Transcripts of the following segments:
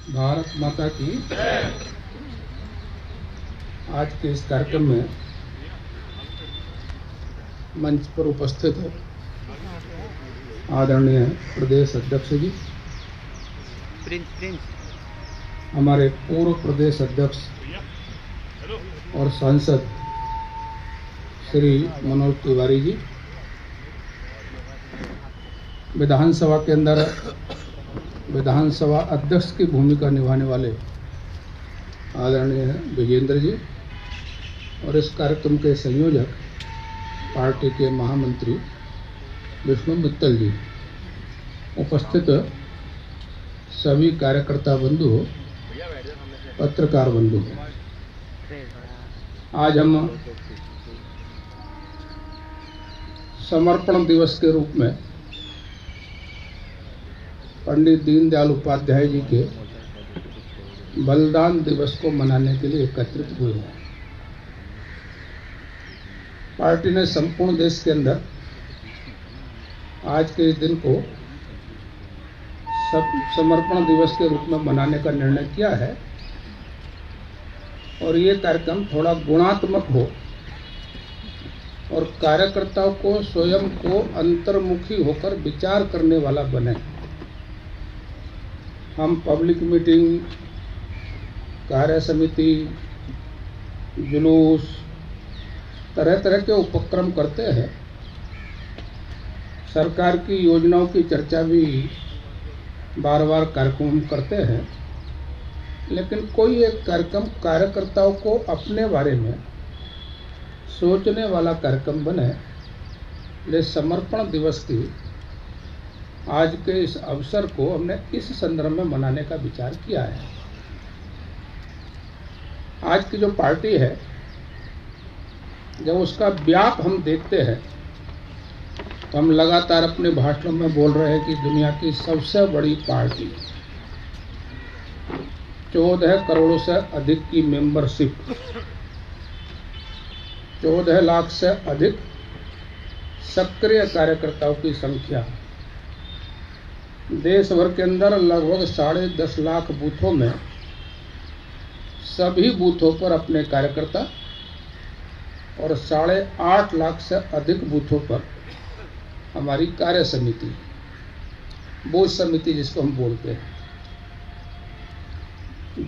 भारत माता की। आज के इस कार्यक्रम में मंच पर उपस्थित आदरणीय प्रदेश अध्यक्ष जी, हमारे पूर्व प्रदेश अध्यक्ष और सांसद श्री मनोज तिवारी जी, विधानसभा के अंदर विधानसभा अध्यक्ष की भूमिका निभाने वाले आदरणीय विजेंद्र जी और इस कार्यक्रम के संयोजक पार्टी के महामंत्री विष्णु मित्तल जी, उपस्थित सभी कार्यकर्ता बंधु, पत्रकार बंधु, आज हम समर्पण दिवस के रूप में पंडित दीनदयाल उपाध्याय जी के बलिदान दिवस को मनाने के लिए एकत्रित हुए हैं। पार्टी ने संपूर्ण देश के अंदर आज के इस दिन को समर्पण दिवस के रूप में मनाने का निर्णय किया है और ये कार्यक्रम थोड़ा गुणात्मक हो और कार्यकर्ताओं को स्वयं को अंतर्मुखी होकर विचार करने वाला बने। हम पब्लिक मीटिंग, कार्य समिति, जुलूस, तरह तरह के उपक्रम करते हैं। सरकार की योजनाओं की चर्चा भी बार बार कार्यक्रम करते हैं, लेकिन कोई एक कार्यक्रम कार्यकर्ताओं को अपने बारे में सोचने वाला कार्यक्रम बने। ले समर्पण दिवस की आज के इस अवसर को हमने इस संदर्भ में मनाने का विचार किया है। आज की जो पार्टी है, जब उसका व्याप हम देखते हैं तो हम लगातार अपने भाषणों में बोल रहे हैं कि दुनिया की सबसे बड़ी पार्टी, 14 करोड़ से अधिक की मेंबरशिप, 14 लाख से अधिक सक्रिय कार्यकर्ताओं की संख्या, देश भर के अंदर लगभग 10.5 लाख बूथों में सभी बूथों पर अपने कार्यकर्ता और 8.5 लाख से अधिक बूथों पर हमारी कार्य समिति, बूथ समिति जिसको हम बोलते हैं।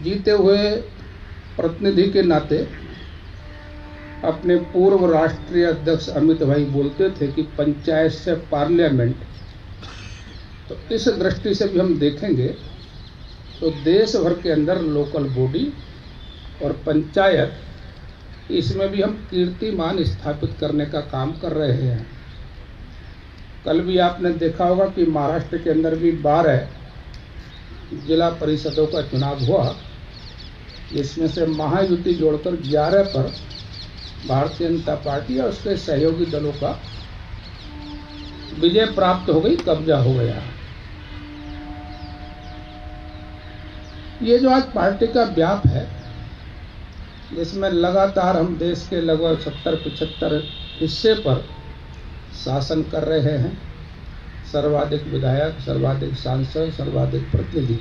जीते हुए प्रतिनिधि के नाते अपने पूर्व राष्ट्रीय अध्यक्ष अमित भाई बोलते थे कि पंचायत से पार्लियामेंट, तो इस दृष्टि से भी हम देखेंगे तो देश भर के अंदर लोकल बॉडी और पंचायत, इसमें भी हम कीर्तिमान स्थापित करने का काम कर रहे हैं। कल भी आपने देखा होगा कि महाराष्ट्र के अंदर भी 12 जिला परिषदों का चुनाव हुआ, जिसमें से महायुति जोड़कर 11 पर भारतीय जनता पार्टी और उसके सहयोगी दलों का विजय प्राप्त हो गई, कब्जा हो गया। ये जो आज पार्टी का व्याप है, जिसमें लगातार हम देश के लगभग 70-75 हिस्से पर शासन कर रहे हैं, सर्वाधिक विधायक, सर्वाधिक सांसद, सर्वाधिक प्रतिनिधि।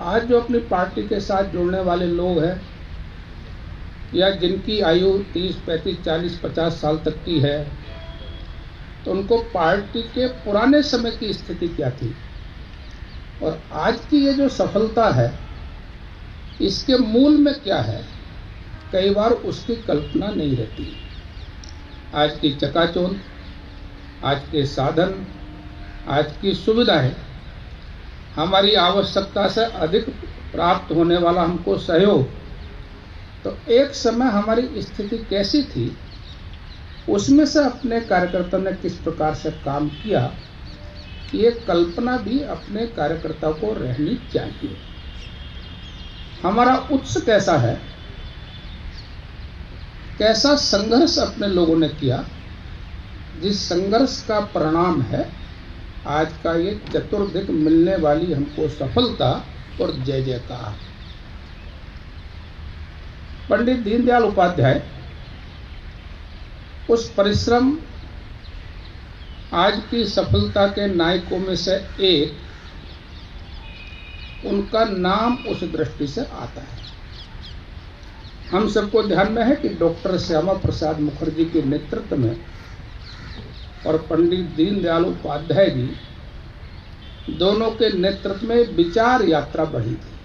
आज जो अपनी पार्टी के साथ जुड़ने वाले लोग हैं या जिनकी आयु 30, 35, 40, 50 साल तक की है, तो उनको पार्टी के पुराने समय की स्थिति क्या थी और आज की ये जो सफलता है, इसके मूल में क्या है, कई बार उसकी कल्पना नहीं रहती। आज की चकाचौंध, आज के साधन, आज की सुविधाएं, हमारी आवश्यकता से अधिक प्राप्त होने वाला हमको सहयोग, तो एक समय हमारी स्थिति कैसी थी, उसमें से अपने कार्यकर्ताओं ने किस प्रकार से काम किया, ये कल्पना भी अपने कार्यकर्ताओं को रहनी चाहिए। हमारा उत्साह कैसा है, कैसा संघर्ष अपने लोगों ने किया, जिस संघर्ष का परिणाम है आज का ये चतुर्दिक मिलने वाली हमको सफलता और जय जयकार। पंडित दीनदयाल उपाध्याय उस परिश्रम आज की सफलता के नायकों में से एक उनका नाम उस दृष्टि से आता है। हम सबको ध्यान में है कि डॉक्टर श्यामा प्रसाद मुखर्जी के नेतृत्व में और पंडित दीनदयाल उपाध्याय जी दोनों के नेतृत्व में विचार यात्रा बढ़ी थी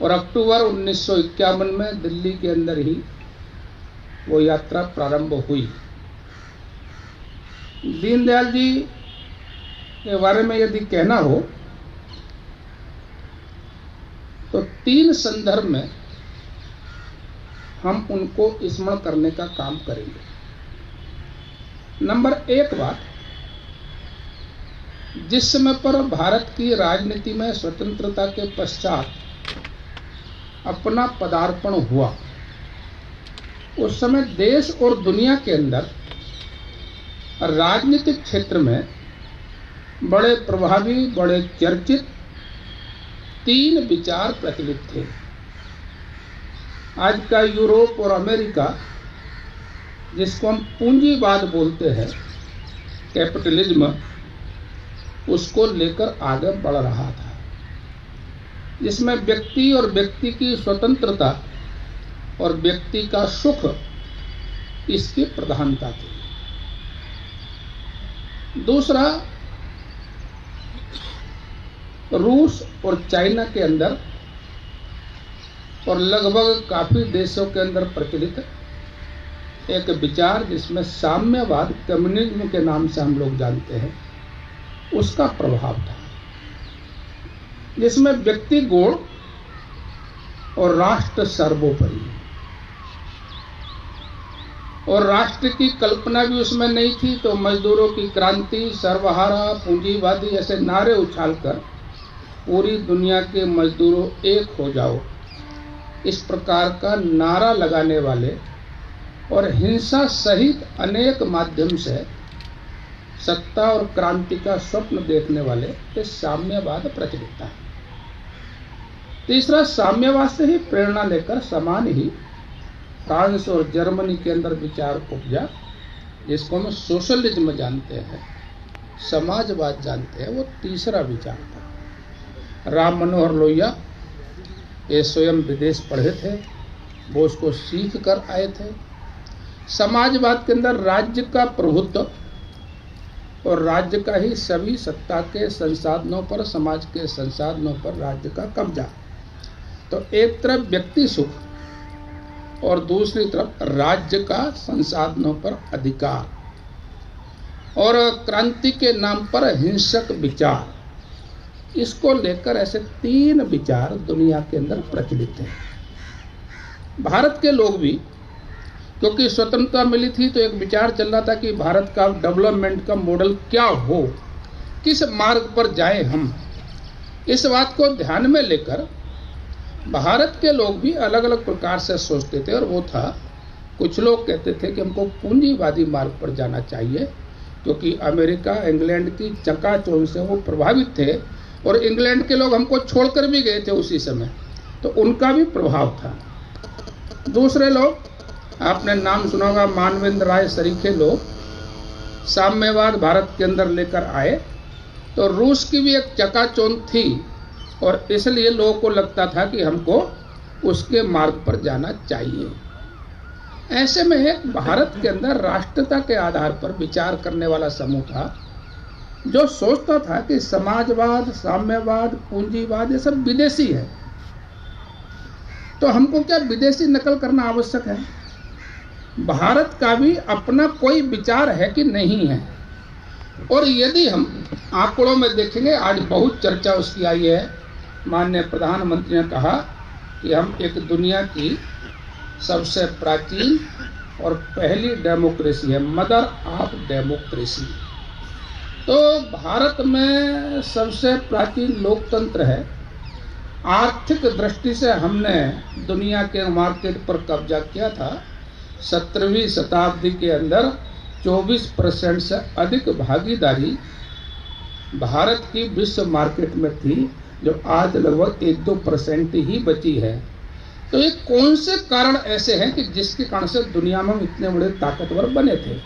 और अक्टूबर 1951 में दिल्ली के अंदर ही वो यात्रा प्रारंभ हुई। दीनदयाल जी के बारे में यदि कहना हो तो 3 संदर्भ में हम उनको स्मरण करने का काम करेंगे। नंबर 1 बात, जिस समय पर भारत की राजनीति में स्वतंत्रता के पश्चात अपना पदार्पण हुआ, उस समय देश और दुनिया के अंदर राजनीतिक क्षेत्र में बड़े प्रभावी, बड़े चर्चित 3 विचार प्रचलित थे। आज का यूरोप और अमेरिका, जिसको हम पूंजीवाद बोलते हैं, कैपिटलिज्म, उसको लेकर आगे बढ़ रहा था, जिसमें व्यक्ति और व्यक्ति की स्वतंत्रता और व्यक्ति का सुख इसकी प्रधानता थी। दूसरा, रूस और चाइना के अंदर और लगभग काफी देशों के अंदर प्रचलित एक विचार, जिसमें साम्यवाद, कम्युनिज्म के नाम से हम लोग जानते हैं, उसका प्रभाव था, जिसमें व्यक्ति गौण और राष्ट्र सर्वोपरि, और राष्ट्र की कल्पना भी उसमें नहीं थी। तो मजदूरों की क्रांति, सर्वहारा, पूंजीवादी ऐसे नारे उछालकर पूरी दुनिया के मजदूरों एक हो जाओ, इस प्रकार का नारा लगाने वाले और हिंसा सहित अनेक माध्यम से सत्ता और क्रांति का स्वप्न देखने वाले ये साम्यवाद प्रचलित था। तीसरा, साम्यवाद से ही प्रेरणा लेकर समान ही फ्रांस और जर्मनी के अंदर विचार उपजा, जिसको हम सोशलिज्म जानते हैं, समाजवाद जानते हैं, वो तीसरा विचार था। राम मनोहर लोहिया ये स्वयं विदेश पढ़े थे, वो उसको सीख कर आए थे। समाजवाद के अंदर राज्य का प्रभुत्व और राज्य का ही सभी सत्ता के संसाधनों पर, समाज के संसाधनों पर राज्य का कब्जा। तो एक तरफ व्यक्ति सुख और दूसरी तरफ राज्य का संसाधनों पर अधिकार, और क्रांति के नाम पर हिंसक विचार, इसको लेकर ऐसे 3 विचार दुनिया के अंदर प्रचलित हैं। भारत के लोग भी, क्योंकि स्वतंत्रता मिली थी, तो एक विचार चल रहा था कि भारत का डेवलपमेंट का मॉडल क्या हो, किस मार्ग पर जाएं हम। इस बात को ध्यान में लेकर भारत के लोग भी अलग अलग प्रकार से सोचते थे, और वो था, कुछ लोग कहते थे कि हमको पूंजीवादी मार्ग पर जाना चाहिए, क्योंकि अमेरिका, इंग्लैंड की चकाचौंध से वो प्रभावित थे, और इंग्लैंड के लोग हमको छोड़कर भी गए थे उसी समय, तो उनका भी प्रभाव था। दूसरे लोग, आपने नाम सुना होगा, मानवेंद्र राय सरीखे लोग साम्यवाद भारत के अंदर लेकर आए, तो रूस की भी एक चकाचौंध थी, और इसलिए लोगों को लगता था कि हमको उसके मार्ग पर जाना चाहिए। ऐसे में एक भारत के अंदर राष्ट्रता के आधार पर विचार करने वाला समूह था, जो सोचता था कि समाजवाद, साम्यवाद, पूंजीवाद ये सब विदेशी है, तो हमको क्या विदेशी नकल करना आवश्यक है? भारत का भी अपना कोई विचार है कि नहीं है? और यदि हम आंकड़ों में देखेंगे, आज बहुत चर्चा उसकी आई है, माननीय प्रधानमंत्री ने कहा कि हम एक दुनिया की सबसे प्राचीन और पहली डेमोक्रेसी है, मदर ऑफ डेमोक्रेसी। तो भारत में सबसे प्राचीन लोकतंत्र है। आर्थिक दृष्टि से हमने दुनिया के मार्केट पर कब्जा किया था। 17वीं शताब्दी के अंदर 24% से अधिक भागीदारी भारत की विश्व मार्केट में थी, जो आज लगभग 1-2% ही बची है। तो ये कौन से कारण ऐसे हैं कि जिसके कारण से दुनिया में हम इतने बड़े ताकतवर बने थे?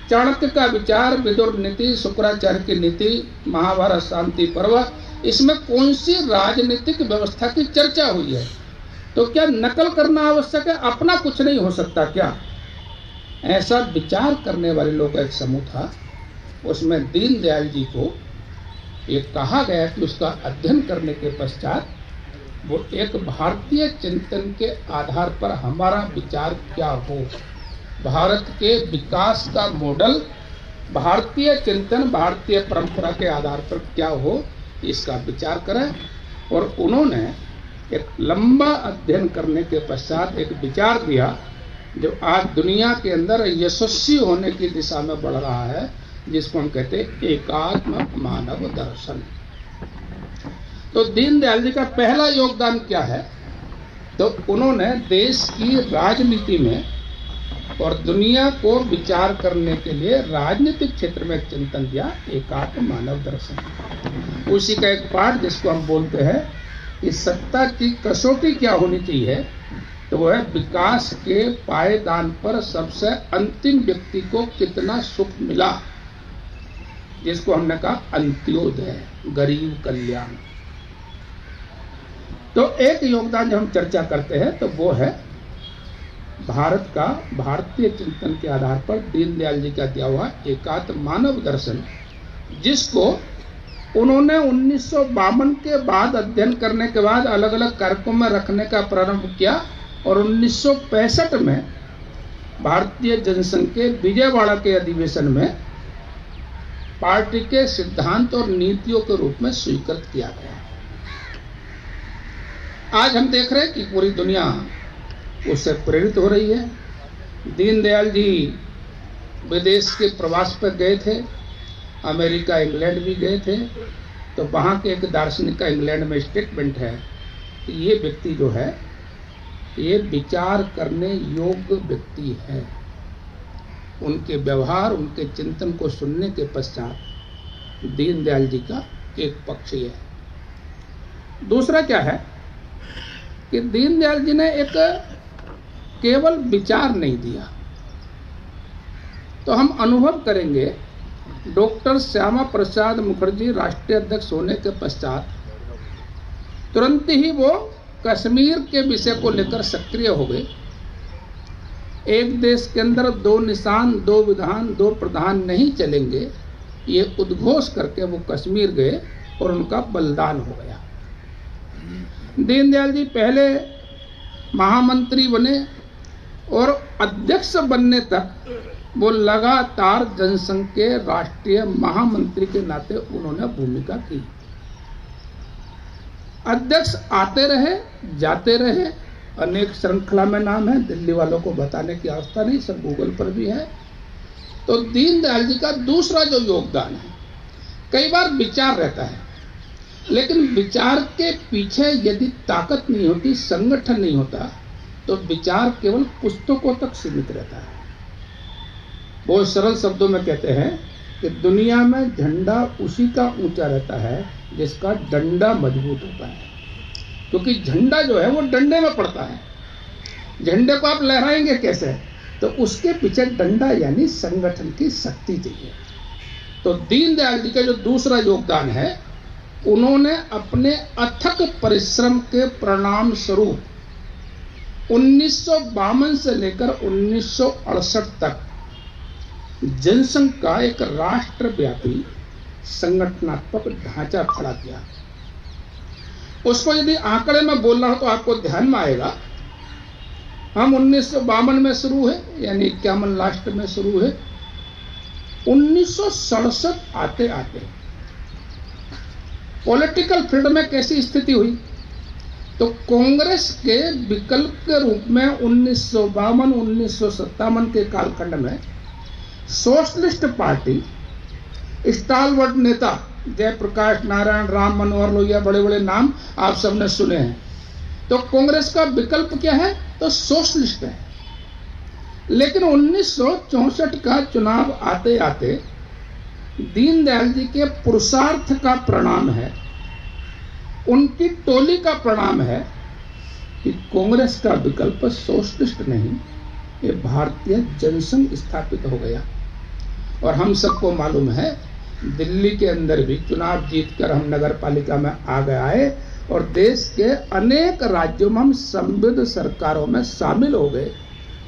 चाणक्य का विचार, विदुर नीति, शुक्राचार्य की नीति, महाभारत शांति पर्व, इसमें कौन सी राजनीतिक व्यवस्था की चर्चा हुई है? तो क्या नकल करना आवश्यक है? अपना कुछ नहीं हो सकता क्या? ऐसा विचार करने वाले लोग का एक समूह था। उसमें दीनदयाल जी को ये कहा गया कि उसका अध्ययन करने के पश्चात वो एक भारतीय चिंतन के आधार पर हमारा विचार क्या हो, भारत के विकास का मॉडल भारतीय चिंतन, भारतीय परंपरा के आधार पर क्या हो, इसका विचार करें। और उन्होंने एक लंबा अध्ययन करने के पश्चात एक विचार दिया जो आज दुनिया के अंदर यशस्वी होने की दिशा में बढ़ रहा है, जिसको हम कहते हैं एकात्म मानव दर्शन। तो दीनदयाल जी का पहला योगदान क्या है? तो उन्होंने देश की राजनीति में और दुनिया को विचार करने के लिए राजनीतिक क्षेत्र में एक चिंतन दिया, एकात्म मानव दर्शन। उसी का एक पाठ जिसको हम बोलते हैं कि सत्ता की कसौटी क्या होनी चाहिए, तो वह है विकास के पायदान पर सबसे अंतिम व्यक्ति को कितना सुख मिला, जिसको हमने कहा अंत्योदय, गरीब कल्याण। तो एक योगदान जो हम चर्चा करते हैं तो वो है भारत का भारतीय चिंतन के आधार पर दीनदयाल जी का दिया हुआ एकात्म मानव दर्शन, जिसको उन्होंने 1952 के बाद अध्ययन करने के बाद अलग अलग कार्यक्रमों में रखने का प्रारंभ किया और 1965 में भारतीय जनसंघ के विजयवाड़ा के अधिवेशन में पार्टी के सिद्धांत और नीतियों के रूप में स्वीकृत किया गया। आज हम देख रहे हैं कि पूरी दुनिया उससे प्रेरित हो रही है। दीनदयाल जी विदेश के प्रवास पर गए थे, अमेरिका, इंग्लैंड भी गए थे, तो वहाँ के एक दार्शनिक का इंग्लैंड में स्टेटमेंट है कि ये व्यक्ति जो है ये विचार करने योग्य व्यक्ति है। उनके व्यवहार, उनके चिंतन को सुनने के पश्चात दीनदयाल जी का एक पक्ष ये है। दूसरा क्या है कि दीनदयाल जी ने एक केवल विचार नहीं दिया। तो हम अनुभव करेंगे डॉक्टर श्यामा प्रसाद मुखर्जी राष्ट्रीय अध्यक्ष होने के पश्चात तुरंत ही वो कश्मीर के विषय को लेकर सक्रिय हो गए। एक देश के अंदर दो निशान, दो विधान, दो प्रधान नहीं चलेंगे, ये उद्घोष करके वो कश्मीर गए और उनका बलिदान हो गया। दीनदयाल जी पहले महामंत्री बने और अध्यक्ष बनने तक वो लगातार जनसंघ के राष्ट्रीय महामंत्री के नाते उन्होंने भूमिका की। अध्यक्ष आते रहे, जाते रहे, अनेक श्रृंखला में नाम है, दिल्ली वालों को बताने की आवश्यकता नहीं, सब गूगल पर भी है। तो दीनदयाल जी का दूसरा जो योगदान है, कई बार विचार रहता है, लेकिन विचार के पीछे यदि ताकत नहीं होती, संगठन नहीं होता, तो विचार केवल पुस्तकों तक सीमित रहता है। बहुत सरल शब्दों में कहते हैं कि दुनिया में झंडा उसी का ऊंचा रहता है जिसका डंडा मजबूत होता है, क्योंकि झंडा जो है वो डंडे में पड़ता है। झंडे को आप लहराएंगे कैसे? तो उसके पीछे डंडा यानी संगठन की शक्ति चाहिए। तो दीनदयाल जी का जो दूसरा योगदान है, उन्होंने अपने अथक परिश्रम के परिणाम स्वरूप 1952 से लेकर 1968 तक जनसंघ का एक राष्ट्रव्यापी संगठनात्मक ढांचा खड़ा किया। उसको यदि आंकड़े में बोलना हो तो आपको ध्यान में आएगा, हम 1952 में शुरू है, यानी 51 लास्ट में शुरू है। 1967 आते आते पॉलिटिकल फील्ड में कैसी स्थिति हुई? तो कांग्रेस के विकल्प के रूप में 1952-1957 के कालखंड में सोशलिस्ट पार्टी, स्टालवर्ट नेता जयप्रकाश नारायण, राम मनोहर लोहिया, बड़े बड़े नाम आप सबने सुने हैं। तो कांग्रेस का विकल्प क्या है? तो सोशलिस्ट है। लेकिन 1964 का चुनाव आते आते दीनदयाल जी के पुरुषार्थ का परिणाम है, उनकी टोली का परिणाम है कि कांग्रेस का विकल्प सोशलिस्ट नहीं, ये भारतीय जनसंघ स्थापित हो गया। और हम सबको मालूम है दिल्ली के अंदर भी चुनाव जीतकर हम नगर पालिका में आ गए आए और देश के अनेक राज्यों में हम संविध सरकारों में शामिल हो गए।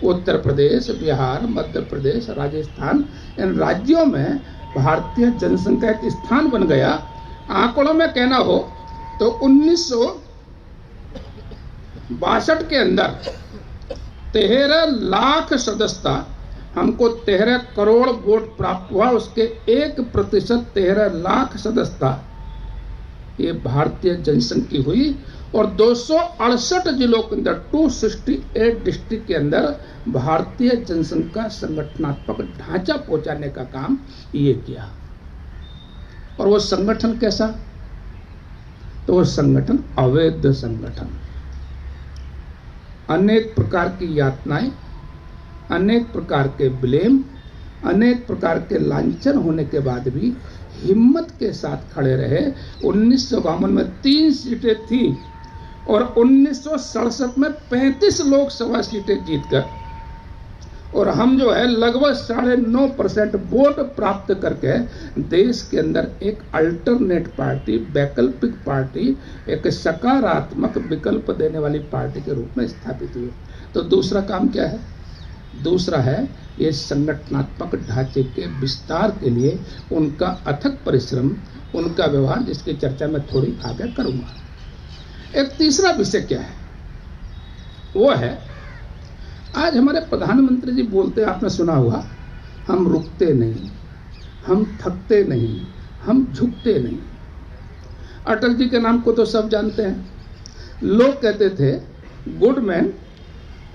उत्तर प्रदेश, बिहार, मध्य प्रदेश, राजस्थान, इन राज्यों में भारतीय जनसंख्या एक स्थान बन गया। आंकड़ों में कहना हो तो 1962 के अंदर 13 लाख सदस्यता, हमको 13 करोड़ वोट प्राप्त हुआ, उसके 1% 13 लाख सदस्यता ये भारतीय जनसंख्या हुई। और 268 जिलों के अंदर 268 डिस्ट्रिक्ट के अंदर भारतीय जनसंख्या संगठनात्मक ढांचा पहुंचाने का काम ये किया। और वो संगठन कैसा? तो वो संगठन अवैध संगठन, अनेक प्रकार की यातनाएं, अनेक प्रकार के ब्लेम, अनेक प्रकार के लांछन होने के बाद भी हिम्मत के साथ खड़े रहे। 1952 में 3 सीटें थी और 1967 में 35 लोकसभा सीटें जीतकर, और हम जो है लगभग 9.5% वोट प्राप्त करके देश के अंदर एक अल्टरनेट पार्टी, वैकल्पिक पार्टी, एक सकारात्मक विकल्प देने वाली पार्टी के रूप में स्थापित हुई। तो दूसरा काम क्या है? दूसरा है ये संगठनात्मक ढांचे के विस्तार के लिए उनका अथक परिश्रम, उनका व्यवहार, जिसकी चर्चा मैं थोड़ी आगे करूंगा। एक तीसरा विषय क्या है? वो है आज हमारे प्रधानमंत्री जी बोलते हैं, आपने सुना हुआ, हम रुकते नहीं, हम थकते नहीं, हम झुकते नहीं। अटल जी के नाम को तो सब जानते हैं। लोग कहते थे good man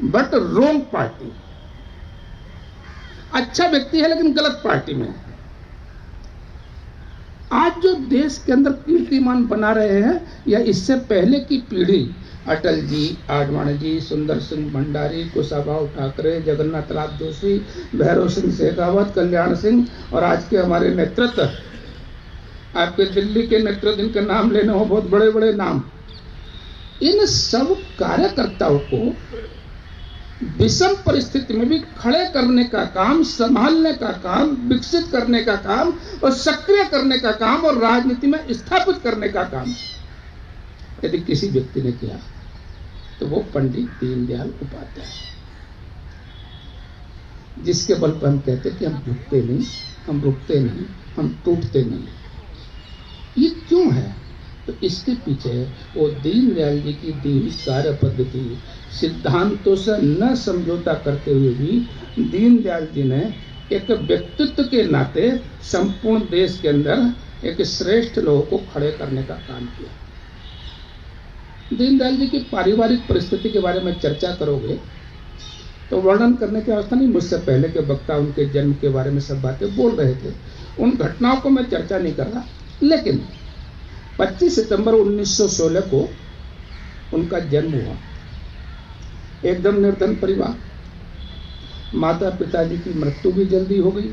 but wrong party, अच्छा व्यक्ति है लेकिन गलत पार्टी में। आज जो देश के अंदर कीर्तिमान बना रहे हैं, या इससे पहले की पीढ़ी, अटल जी, आडवाणी जी, सुंदर सिंह भंडारी, कुशाभाऊ ठाकरे, जगन्नाथ राव जोशी, भैरव सिंह शेखावत, कल्याण सिंह, और आज के हमारे नेतृत्व, आपके दिल्ली के नेतृत्व जिनका नाम लेना हो, बहुत बड़े बड़े नाम, इन सब कार्यकर्ताओं को विषम परिस्थिति में भी खड़े करने का काम, संभालने का काम, विकसित करने का काम और सक्रिय करने का काम और राजनीति में स्थापित करने का काम यदि किसी व्यक्ति ने किया तो वो पंडित दीनदयाल उपाध्याय, जिसके बल पर हम कहते हैं कि हम झुकते नहीं, हम रुकते नहीं, हम टूटते नहीं। ये क्यों है? तो इसके पीछे वो दीनदयाल जी की दी हुई कार्य पद्धति, सिद्धांतों से न समझौता करते हुए भी दीनदयाल जी ने एक व्यक्तित्व के नाते संपूर्ण देश के अंदर एक श्रेष्ठ लोगों को खड़े करने का काम किया। दीनदयाल जी की पारिवारिक परिस्थिति के बारे में चर्चा करोगे तो वर्णन करने की अवस्था नहीं। मुझसे पहले के वक्ता उनके जन्म के बारे में सब बातें बोल रहे थे, उन घटनाओं को मैं चर्चा नहीं कर रहा। लेकिन 25 सितंबर 1916 को उनका जन्म हुआ। एकदम निर्धन परिवार, माता पिताजी की मृत्यु भी जल्दी हो गई,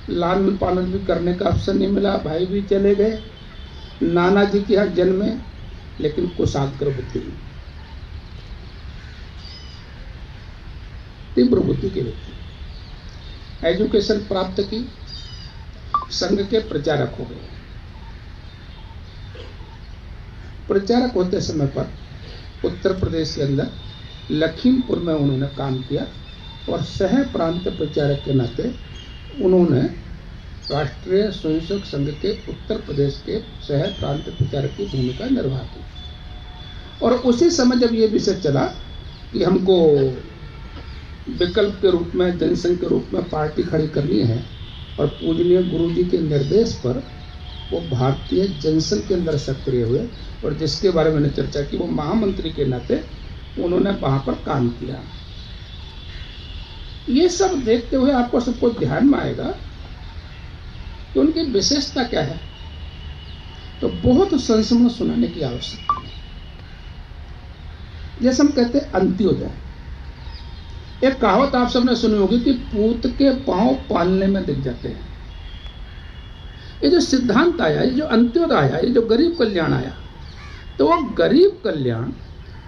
लालन पालन भी करने का अवसर नहीं मिला, भाई भी चले गए, नाना जी के यहाँ जन्मे, लेकिन कुशाग्र बुद्धि, तीव्र बुद्धि के व्यक्ति, एजुकेशन प्राप्त की, संघ के प्रचारक हो गए। प्रचारक होते समय पर उत्तर प्रदेश के अंदर लखीमपुर में उन्होंने काम किया और सह प्रांत प्रचारक के नाते उन्होंने राष्ट्रीय स्वयंसेवक संघ के उत्तर प्रदेश के सह प्रांत प्रचारक की भूमिका निर्वाह की। और उसी समय जब ये विषय चला कि हमको विकल्प के रूप में, जनसंघ के रूप में पार्टी खड़ी करनी है, और पूजनीय गुरु जी के निर्देश पर वो भारतीय जनसंघ के अंदर सक्रिय हुए, और जिसके बारे में मैंने चर्चा की, वो महामंत्री के नाते उन्होंने वहां पर काम किया। ये सब देखते हुए आपको सबको ध्यान में आएगा कि उनकी विशेषता क्या है। तो बहुत संस्मरण सुनाने की आवश्यकता है। जैसे हम कहते हैं अंत्योदय, एक कहावत आप सबने सुनी होगी कि पूत के पांव पालने में दिख जाते हैं। ये जो सिद्धांत आया, ये जो अंत्योदय आया, ये जो गरीब कल्याण आया, तो वो गरीब कल्याण,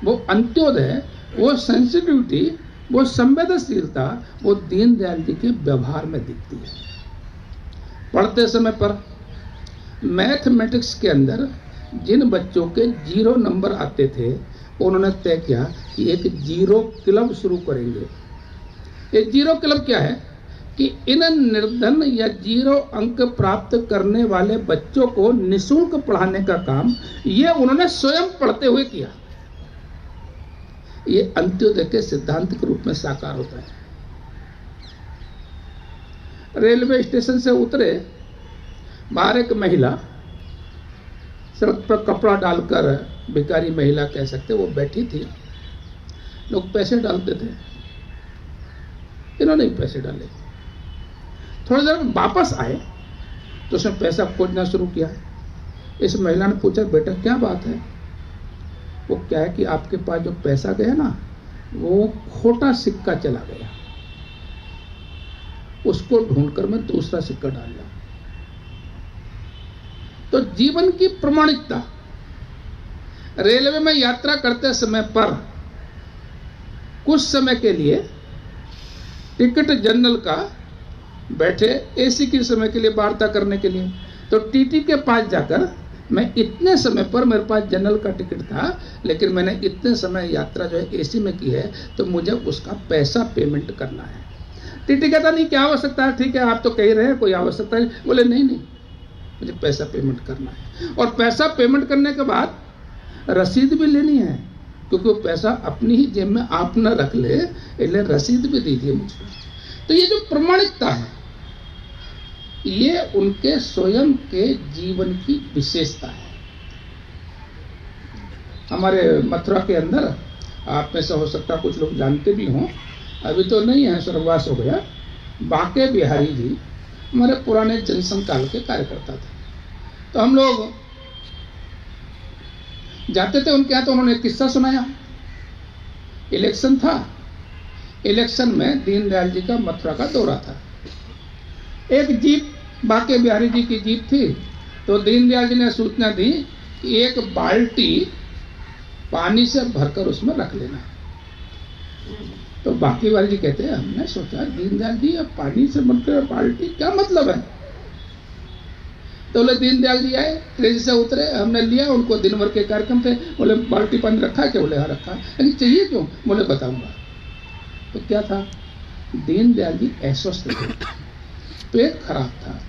वो अंत्योदय, वो सेंसिटिविटी, वो संवेदनशीलता, वो दीनदयाल जी के व्यवहार में दिखती है। पढ़ते समय पर मैथमेटिक्स के अंदर जिन बच्चों के 0 नंबर आते थे, उन्होंने तय किया कि एक 0 क्लब शुरू करेंगे। ये 0 क्लब क्या है कि इन निर्धन या 0 अंक प्राप्त करने वाले बच्चों को निःशुल्क पढ़ाने का काम ये उन्होंने स्वयं पढ़ते हुए किया। ये अंत्योदय के सिद्धांत के रूप में साकार होता है। रेलवे स्टेशन से उतरे, बाहर एक महिला सड़क पर कपड़ा डालकर, भिखारी महिला कह सकते, वो बैठी थी। लोग पैसे डालते थे, इन्होंने भी पैसे डाले। थोड़ी देर में वापस आए तो उसने पैसा खोजना शुरू किया। इस महिला ने पूछा, बेटा क्या बात है? वो क्या है कि आपके पास जो पैसा गया ना, वो खोटा सिक्का चला गया, उसको ढूंढकर मैं दूसरा सिक्का डाल लिया। तो जीवन की प्रामाणिकता, रेलवे में यात्रा करते समय पर कुछ समय के लिए टिकट जनरल का बैठे, एसी के समय के लिए वार्ता करने के लिए, तो टीटी के पास जाकर मैं इतने समय पर, मेरे पास जनरल का टिकट था लेकिन मैंने इतने समय यात्रा जो है एसी में की है, तो मुझे उसका पैसा पेमेंट करना है। टीटी कहता नहीं क्या आवश्यकता है, ठीक है आप तो कह रहे हैं कोई आवश्यकता नहीं। बोले नहीं मुझे पैसा पेमेंट करना है। और पैसा पेमेंट करने के बाद रसीद भी लेनी है, क्योंकि वो पैसा अपनी ही जेब में आप न रख ले, इसलिए रसीद भी दीजिए मुझको। तो ये जो प्रामाणिकता है, ये उनके स्वयं के जीवन की विशेषता है। हमारे मथुरा के अंदर, आप में से हो सकता कुछ लोग जानते भी हों, अभी तो नहीं है, स्वर्गवास हो गया, बांके बिहारी जी हमारे पुराने जनसंघ काल के कार्यकर्ता थे। तो हम लोग जाते थे उनके यहाँ, तो उन्होंने एक किस्सा सुनाया। इलेक्शन था, इलेक्शन में दीनदयाल जी का मथुरा का दौरा था। एक जीप, बांके बिहारी जी की जीप थी, तो दीनदयाल जी ने सूचना दी कि एक बाल्टी पानी से भरकर उसमें रख लेना। तो बांके बिहारी जी कहते हैं, हमने सोचा दीनदयाल जी अब पानी से भरकर बाल्टी, क्या मतलब है? तो बोले दीनदयाल जी आए, ट्रेन से उतरे, हमने लिया, उनको दिन भर के कार्यक्रम थे। बोले बाल्टी पानी रखा है क्या? बोले हाँ रखा है। लेकिन चाहिए क्यों? बोले बताऊंगा। तो क्या था, दीनदयाल जी अस्वस्थ थे, पेट खराब था,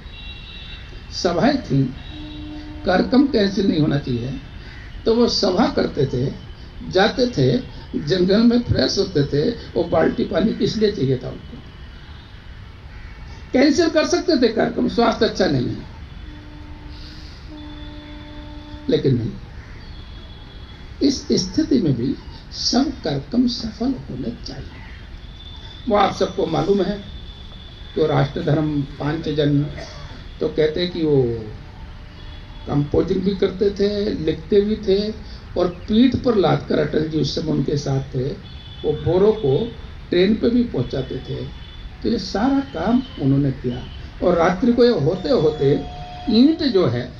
सभाएं थी, कार्यक्रम कैंसिल नहीं होना चाहिए, तो वो सभा करते थे, जाते थे, जंगल में फ्रेश होते थे, वो बाल्टी पानी इसलिए चाहिए था उनको। कैंसिल कर सकते थे कार्यक्रम, स्वास्थ्य अच्छा नहीं है, लेकिन नहीं, इस स्थिति में भी सब कार्यक्रम सफल होने चाहिए। वो आप सबको मालूम है कि राष्ट्र धर्म पांचजन तो कहते हैं कि वो कंपोजिंग भी करते थे, लिखते भी थे, और पीठ पर लादकर, अटल जी उस समय उनके साथ थे, वो बोरों को ट्रेन पे भी पहुंचाते थे। तो ये सारा काम उन्होंने किया। और रात्रि को ये होते होते ईंट जो है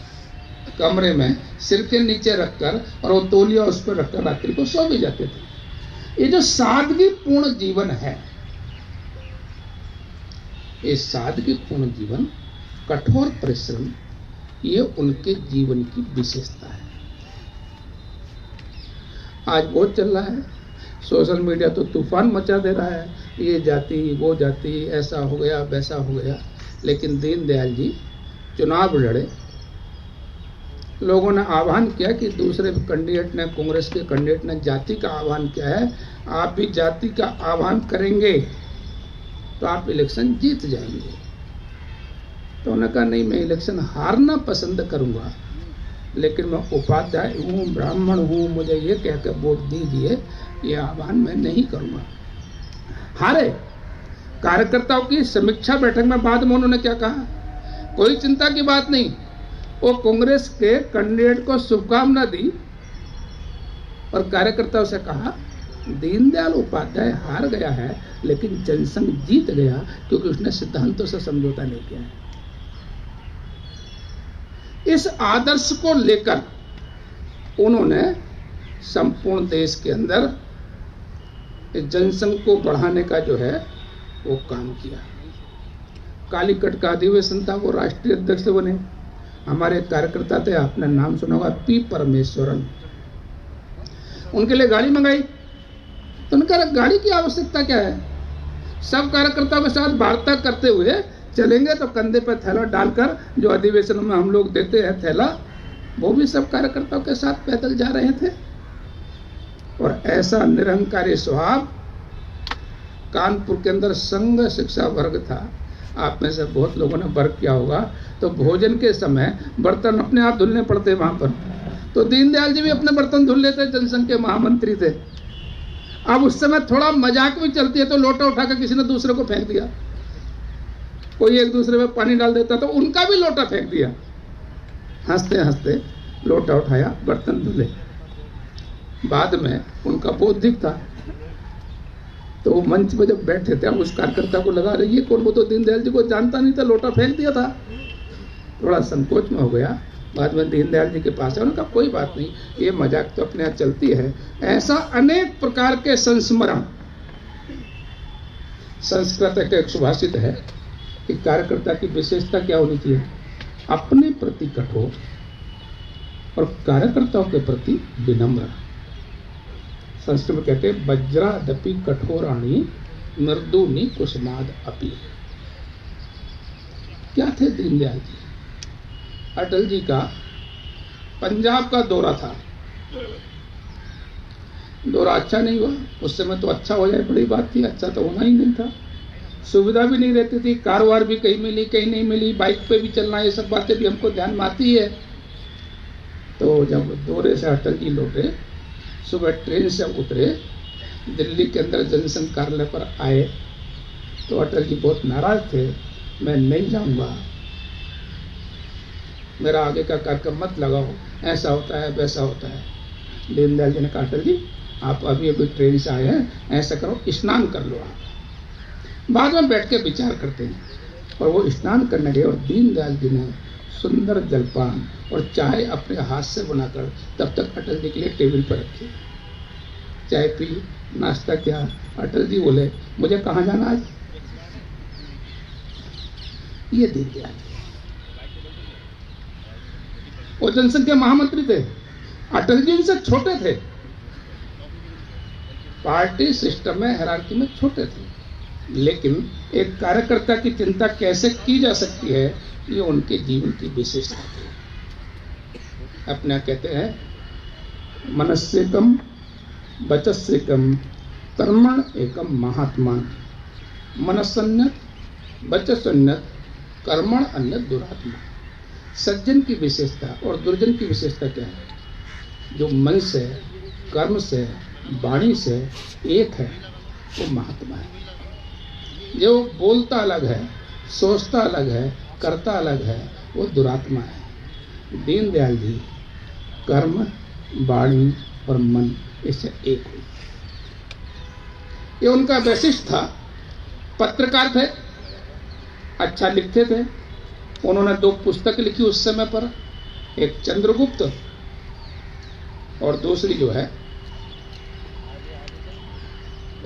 कमरे में सिर के नीचे रखकर और वो तौलिया उस पर रखकर रात्रि को सो भी जाते थे। ये जो सादगी पूर्ण जीवन है, ये सादगी पूर्ण जीवन, कठोर परिश्रम, ये उनके जीवन की विशेषता है। आज बहुत चल रहा है, सोशल मीडिया तो तूफान मचा दे रहा है, ये जाति वो जाति, ऐसा हो गया वैसा हो गया। लेकिन दीनदयाल जी चुनाव लड़े, लोगों ने आह्वान किया कि दूसरे कैंडिडेट ने, कांग्रेस के कैंडिडेट ने जाति का आह्वान किया है, आप भी जाति का आह्वान करेंगे तो आप इलेक्शन जीत जाएंगे। तो उन्होंने कहा नहीं, मैं इलेक्शन हारना पसंद करूंगा, लेकिन मैं उपाध्याय हूँ, ब्राह्मण हूँ, मुझे ये कहकर वोट दीजिए, ये आह्वान मैं नहीं करूंगा। हारे। कार्यकर्ताओं की समीक्षा बैठक में बाद में उन्होंने क्या कहा, कोई चिंता की बात नहीं, वो कांग्रेस के कैंडिडेट को शुभकामना दी और कार्यकर्ताओं से कहा दीनदयाल उपाध्याय हार गया है, लेकिन जनसंघ जीत गया क्योंकि उसने सिद्धांतों से समझौता नहीं किया है। इस आदर्श को लेकर उन्होंने संपूर्ण देश के अंदर जनसंघ को बढ़ाने का जो है वो काम किया। कालीकट का अधिवेशन था, वो राष्ट्रीय अध्यक्ष बने। हमारे कार्यकर्ता थे, आपने नाम सुना होगा, पी परमेश्वरन। उनके लिए गाड़ी मंगाई, तो उनका गाड़ी की आवश्यकता क्या है? सब कार्यकर्ताओं के साथ वार्ता करते हुए चलेंगे तो कंधे पर थैला डालकर, जो अधिवेशन में हम लोग देते हैं थैला, वो भी सब कार्यकर्ताओं के साथ पैदल जा रहे थे। और ऐसा निरहंकारी स्वभाव। कानपुर के अंदर संघ शिक्षा वर्ग था, आप में से बहुत लोगों ने वर्ग किया होगा। तो भोजन के समय बर्तन अपने आप धुलने पड़ते वहां पर, तो दीनदयाल जी भी अपने बर्तन धुल लेते, जनसंघ के महामंत्री थे। अब उस समय थोड़ा मजाक भी चलती है, तो लोटा उठाकर किसी ने दूसरे को फेंक दिया, कोई एक दूसरे में पानी डाल देता तो उनका भी लोटा फेंक दिया। हंसते हंसते लोटा उठाया, बर्तन धुले। बाद में उनका बौद्धिक था, तो वो मंच पर जब बैठे थे, उस कार्यकर्ता को लगा रही है कौन, वो तो दीनदयाल जी को जानता नहीं था, लोटा फेंक दिया था। थोड़ा संकोच में हो गया। बाद में दीनदयाल जी के पास है, उनका कोई बात नहीं, ये मजाक तो अपने यहाँ चलती है। ऐसा अनेक प्रकार के संस्मरण। संस्कृत का एक सुभाषित है कि कार्यकर्ता की विशेषता क्या होनी चाहिए? अपने प्रति कठोर और कार्यकर्ताओं के प्रति विनम्र। संस्कृत में कहते हैं वज्रादपि कठोराणि मृदूनि कुसुमाद अपि। क्या थे दीनदयाल जी? अटल जी का पंजाब का दौरा था, दौरा अच्छा नहीं हुआ। उस समय तो अच्छा हो जाए बड़ी बात थी, अच्छा तो होना ही नहीं था। सुविधा भी नहीं रहती थी, कारवार भी कहीं मिली कहीं नहीं मिली, बाइक पे भी चलना, ये सब बातें भी हमको ध्यान में आती है। तो जब दौरे से अटल जी लौटे, सुबह ट्रेन से उतरे, दिल्ली के अंदर जनसंघ कार्यालय पर आए, तो अटल जी बहुत नाराज थे, मैं नहीं जाऊंगा, मेरा आगे का कार्यक्रम मत लगाओ, ऐसा होता है वैसा होता है। दीनदयाल जी ने कहा अटल जी आप अभी अभी ट्रेन से आए हैं, ऐसा करो स्नान कर लो, आप बाद में बैठ के विचार करते हैं। और वो स्नान करने गए और दीनदयाल जी ने सुंदर जलपान और चाय अपने हाथ से बनाकर तब तक अटल जी के लिए टेबल पर रखी। चाय पी, नाश्ता किया। अटल जी बोले मुझे कहाँ जाना आज? ये दीनदयाल वो जनसंघ के महामंत्री थे, अटल जी उनसे छोटे थे, पार्टी सिस्टम में हायरार्की में छोटे थे, लेकिन एक कार्यकर्ता की चिंता कैसे की जा सकती है, ये उनके जीवन की विशेषता थी। अपना कहते हैं मनस्येकम वचस्येकम कर्मण एकम महात्मा, मनस्सन्यत वचस्सन्यत कर्मण अन्यत दुरात्मा। सज्जन की विशेषता और दुर्जन की विशेषता क्या है? जो मन से, कर्म से, वाणी से एक है वो महात्मा है। जो बोलता अलग है, सोचता अलग है, करता अलग है, वो दुरात्मा है। दीनदयाल जी कर्म, वाणी और मन इससे एक हुई। ये उनका वैशिष्ट था। पत्रकार थे, अच्छा लिखते थे। उन्होंने 2 पुस्तक लिखी उस समय पर, एक चंद्रगुप्त और दूसरी जो है,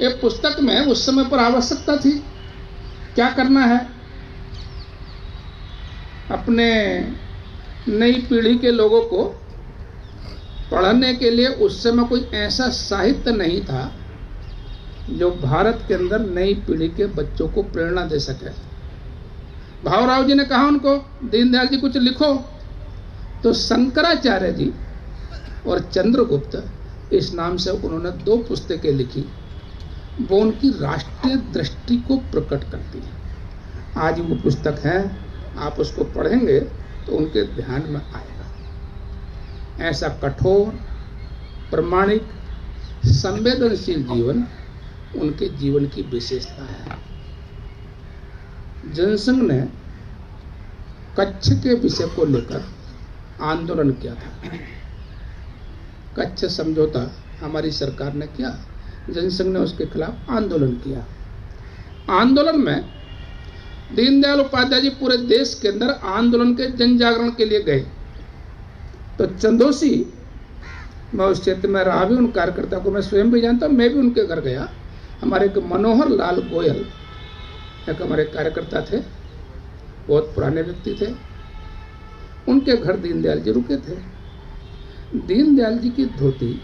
एक पुस्तक में उस समय पर आवश्यकता थी क्या करना है, अपने नई पीढ़ी के लोगों को पढ़ने के लिए उस समय कोई ऐसा साहित्य नहीं था जो भारत के अंदर नई पीढ़ी के बच्चों को प्रेरणा दे सके। भावराव जी ने कहा उनको, दीनदयाल जी कुछ लिखो, तो शंकराचार्य जी और चंद्रगुप्त इस नाम से उन्होंने 2 पुस्तकें लिखी। वो उनकी राष्ट्रीय दृष्टि को प्रकट करती है। आज वो पुस्तक है, आप उसको पढ़ेंगे तो उनके ध्यान में आएगा। ऐसा कठोर, प्रामाणिक, संवेदनशील जीवन उनके जीवन की विशेषता है। जनसंघ ने कच्छ के विषय को लेकर आंदोलन किया था। कच्छ समझौता हमारी सरकार ने किया, जनसंघ ने उसके खिलाफ आंदोलन किया। आंदोलन में दीनदयाल उपाध्याय जी पूरे देश के अंदर आंदोलन के जन जागरण के लिए गए। तो चंदोसी, मैं उस क्षेत्र में रहा भी, उन कार्यकर्ता को मैं स्वयं भी जानता हूं, मैं भी उनके घर गया। हमारे एक मनोहर लाल गोयल एक हमारे कार्यकर्ता थे, बहुत पुराने व्यक्ति थे। उनके घर दीनदयाल जी रुके थे। दीनदयाल जी की धोती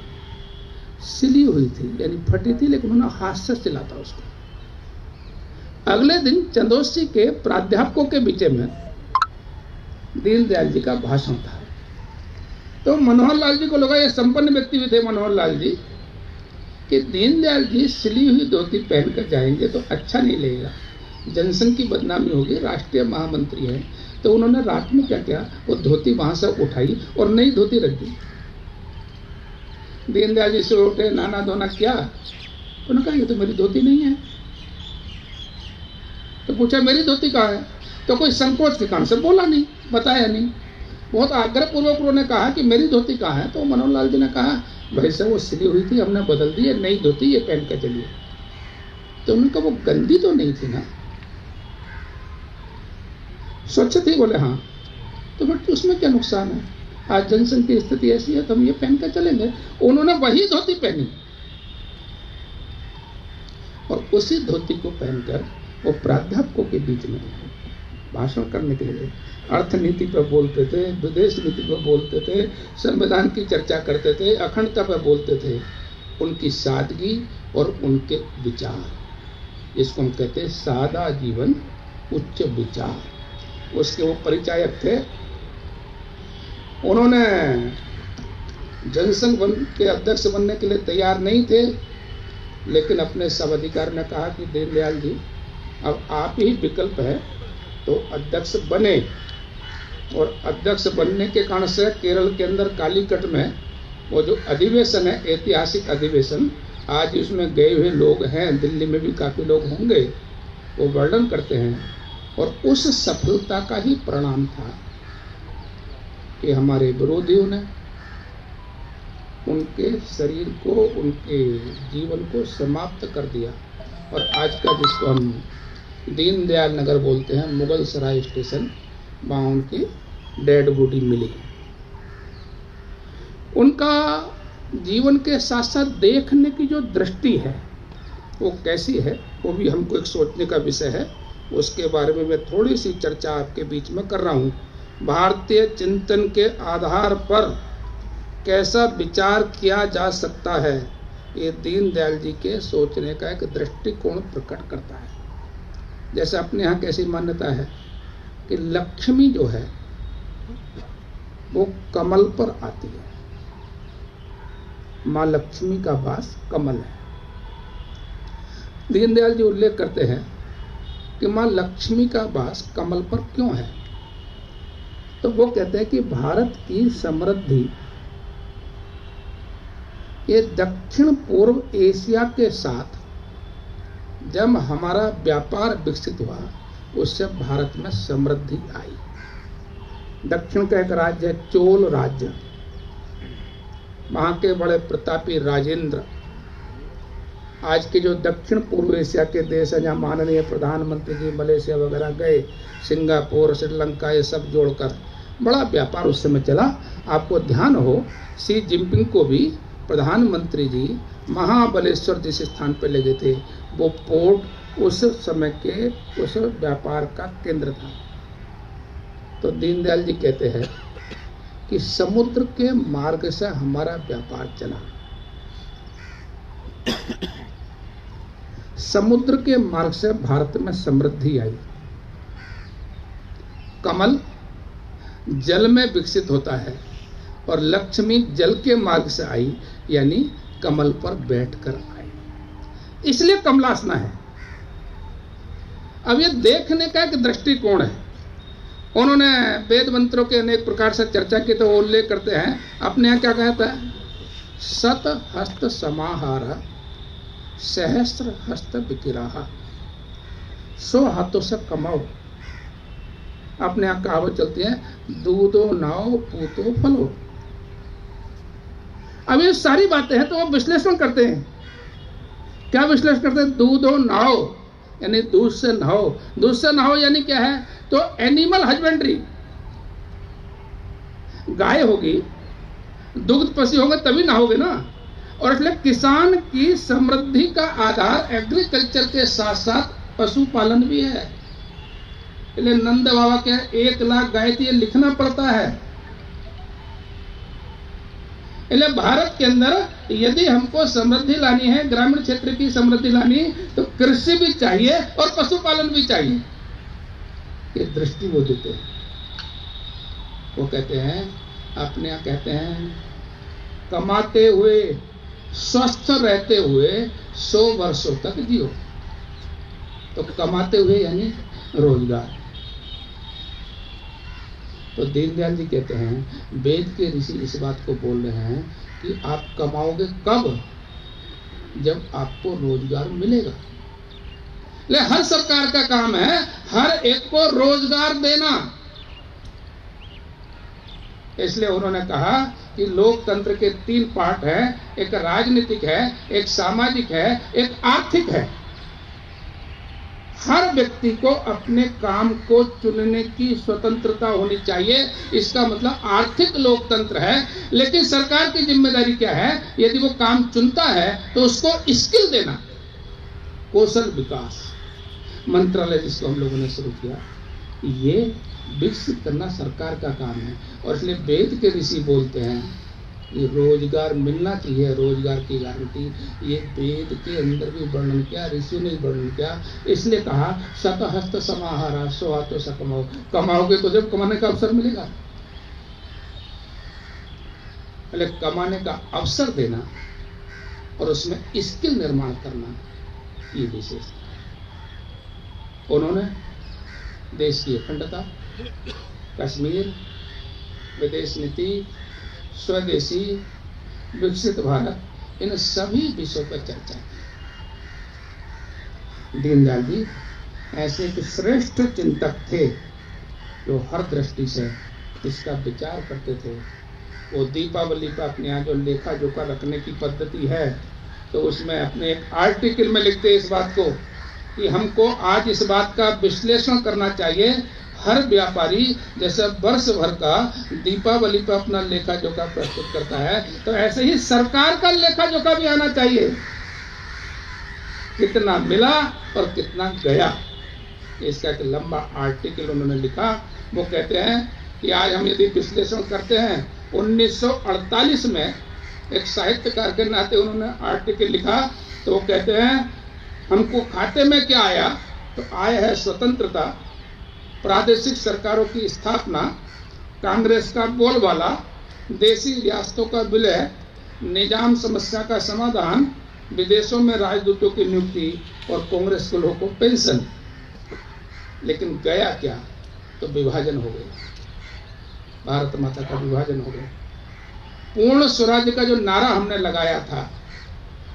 सिली हुई थी, यानी फटी थी, लेकिन उन्होंने हाथ से सिला था उसको। अगले दिन चंदोसी के प्राध्यापकों के बीच में दीनदयाल जी का भाषण था। तो मनोहर लाल जी को लगा, ये संपन्न व्यक्ति भी थे मनोहर लाल जी, कि दीनदयाल जी सिली हुई धोती पहनकर जाएंगे तो अच्छा नहीं लगेगा, जनसंघ की बदनामी होगी, राष्ट्रीय महामंत्री है। तो उन्होंने रात में क्या किया, वो धोती वहां से उठाई और नई धोती रख दी। दीनदयाल जी से उठे, नाना धोना किया, उन्होंने कहा ये तो मेरी धोती नहीं है। तो पूछा मेरी धोती कहाँ है, तो कोई संकोच के कारण से बोला नहीं, बताया नहीं। बहुत आग्रहपूर्वक उन्होंने कहा कि मेरी धोती कहाँ है। तो मनोहर लाल जी ने कहा भाई साहब वो सिली हुई थी, हमने बदल दी है, नई धोती ये पहन के चलिए। तो उन्होंने कहा वो गंदी तो नहीं थी ना, स्वच्छ थी। बोले हाँ। तो फिर उसमें क्या नुकसान है, आज जनसंघ की स्थिति ऐसी है तो हम ये पहन कर चलेंगे। उन्होंने वही धोती पहनी और उसी धोती को पहनकर वो प्राध्यापकों के बीच में भाषण करने के लिए अर्थनीति पर बोलते थे, विदेश नीति पर बोलते थे, संविधान की चर्चा करते थे, अखंडता पर बोलते थे। उनकी सादगी और उनके विचार, इसको हम कहते हैं सादा जीवन उच्च विचार, उसके वो परिचायक थे। उन्होंने जनसंघ के अध्यक्ष बनने के लिए तैयार नहीं थे, लेकिन अपने सब अधिकार ने कहा कि दीनदयाल जी अब आप ही विकल्प है, तो अध्यक्ष बने। और अध्यक्ष बनने के कारण से केरल के अंदर कालीकट में वो जो अधिवेशन है, ऐतिहासिक अधिवेशन, आज उसमें गए हुए लोग हैं, दिल्ली में भी काफी लोग होंगे, वो वर्णन करते हैं। और उस सफलता का ही परिणाम था कि हमारे विरोधियों ने उनके शरीर को, उनके जीवन को समाप्त कर दिया। और आज का जिसको हम दीनदयाल नगर बोलते हैं, मुगल सराय स्टेशन, वहां उनकी डेड बॉडी मिली। उनका जीवन के साथ साथ देखने की जो दृष्टि है वो कैसी है, वो भी हमको एक सोचने का विषय है। उसके बारे में मैं थोड़ी सी चर्चा आपके बीच में कर रहा हूं। भारतीय चिंतन के आधार पर कैसा विचार किया जा सकता है, ये दीनदयाल जी के सोचने का एक दृष्टिकोण प्रकट करता है। जैसे अपने यहाँ कैसी मान्यता है कि लक्ष्मी जो है वो कमल पर आती है, मां लक्ष्मी का वास कमल है। दीनदयाल जी उल्लेख करते हैं कि मां लक्ष्मी का वास कमल पर क्यों है। तो वो कहते हैं कि भारत की समृद्धि ये दक्षिण पूर्व एशिया के साथ जब हमारा व्यापार विकसित हुआ, उससे भारत में समृद्धि आई। दक्षिण का एक राज्य है चोल राज्य, वहां के बड़े प्रतापी राजेंद्र, आज के जो दक्षिण पूर्व एशिया के देश हैं, जहाँ माननीय प्रधानमंत्री जी मलेशिया वगैरह गए, सिंगापुर, श्रीलंका, ये सब जोड़कर बड़ा व्यापार उस समय चला। आपको ध्यान हो, शी जिनपिंग को भी प्रधानमंत्री जी महाबलेश्वर जिस स्थान पर ले गए थे, वो पोर्ट उस समय के उस व्यापार का केंद्र था। तो दीनदयाल जी कहते हैं कि समुद्र के मार्ग से हमारा व्यापार चला, समुद्र के मार्ग से भारत में समृद्धि आई। कमल जल में विकसित होता है और लक्ष्मी जल के मार्ग से आई, यानी कमल पर बैठकर आई, इसलिए कमलासना है। अब ये देखने का एक दृष्टिकोण है। उन्होंने वेद मंत्रों के अनेक प्रकार से चर्चा की, तो वो उल्लेख करते हैं अपने यहाँ क्या कहता है, सत हस्त समाहार सहस्त्र हस्त विकिराहा, 100 हाथों से कमाओ। अपने यहाँ कहावत चलती है, दूधो नाओ पूतो फलो। अब ये सारी बातें हैं, तो वो विश्लेषण करते हैं। क्या विश्लेषण करते हैं? दूधो नाओ यानी दूध से नहाओ। दूध से नहाओ यानी क्या है? तो एनिमल हस्बेंड्री, गाय होगी, दुग्ध पशु होगा तभी नहाओगे ना। और इसलिए किसान की समृद्धि का आधार एग्रीकल्चर के साथ साथ पशुपालन भी है। इसलिए नंद बाबा के 1 लाख गायत्री ये लिखना पड़ता है। इसलिए भारत के अंदर यदि हमको समृद्धि लानी है, ग्रामीण क्षेत्र की समृद्धि लानी, तो कृषि भी चाहिए और पशुपालन भी चाहिए। ये दृष्टि वो देते हैं। वो कहते हैं, अपने यहाँ कहते हैं, कमाते हुए स्वस्थ रहते हुए 100 वर्षों तक जियो। तो कमाते हुए यानी रोजगार। तो दीनदयाल जी कहते हैं, वेद के ऋषि इस बात को बोल रहे हैं कि आप कमाओगे कब? जब आपको रोजगार मिलेगा। ले हर सरकार का काम है हर एक को रोजगार देना। इसलिए उन्होंने कहा कि लोकतंत्र के 3 पार्ट हैं, एक राजनीतिक है, एक सामाजिक है, एक आर्थिक है। हर व्यक्ति को अपने काम को चुनने की स्वतंत्रता होनी चाहिए। इसका मतलब आर्थिक लोकतंत्र है। लेकिन सरकार की जिम्मेदारी क्या है? यदि वो काम चुनता है तो उसको स्किल देना, कौशल विकास मंत्रालय जिसको हम लोगों ने शुरू किया, ये विकसित करना सरकार का काम है। और इसलिए वेद के ऋषि बोलते हैं कि रोजगार मिलना चाहिए, रोजगार की गारंटी। ये वेद के अंदर भी वर्णन किया, ऋषियों ने वर्णन किया। इसलिए कहा सकहस्त समाहारा सो हाथों से कमाओ। कमाओगे तो जब कमाने का अवसर मिलेगा। पहले कमाने का अवसर देना और उसमें स्किल निर्माण करना, ये विशेष। उन्होंने देश की अखंडता, कश्मीर, विदेश नीति, स्वदेशी, विकसित भारत, इन सभी विषयों पर चर्चा की। दीनदयाल जी ऐसे एक श्रेष्ठ चिंतक थे जो हर दृष्टि से इसका विचार करते थे। वो दीपावली पर अपने यहाँ जो लेखा जोखा रखने की पद्धति है, तो उसमें अपने एक आर्टिकल में लिखते इस बात को कि हमको आज इस बात का विश्लेषण करना चाहिए। हर व्यापारी जैसे वर्ष भर का दीपावली पर अपना लेखा जोखा प्रस्तुत करता है, तो ऐसे ही सरकार का लेखा जोखा भी आना चाहिए। कितना मिला और कितना गया, इसका एक लंबा आर्टिकल उन्होंने लिखा। वो कहते हैं कि आज हम यदि विश्लेषण करते हैं, 1948 में एक साहित्यकार के नाते उन्होंने आर्टिकल लिखा। तो वो कहते हैं, हमको खाते में क्या आया? तो आया है स्वतंत्रता, प्रादेशिक सरकारों की स्थापना, कांग्रेस का बोलबाला, देशी रियासतों का विलय, निजाम समस्या का समाधान, विदेशों में राजदूतों की नियुक्ति और कांग्रेस के लोगों को पेंशन। लेकिन गया क्या? तो विभाजन हो गया, भारत माता का विभाजन हो गया। पूर्ण स्वराज्य का जो नारा हमने लगाया था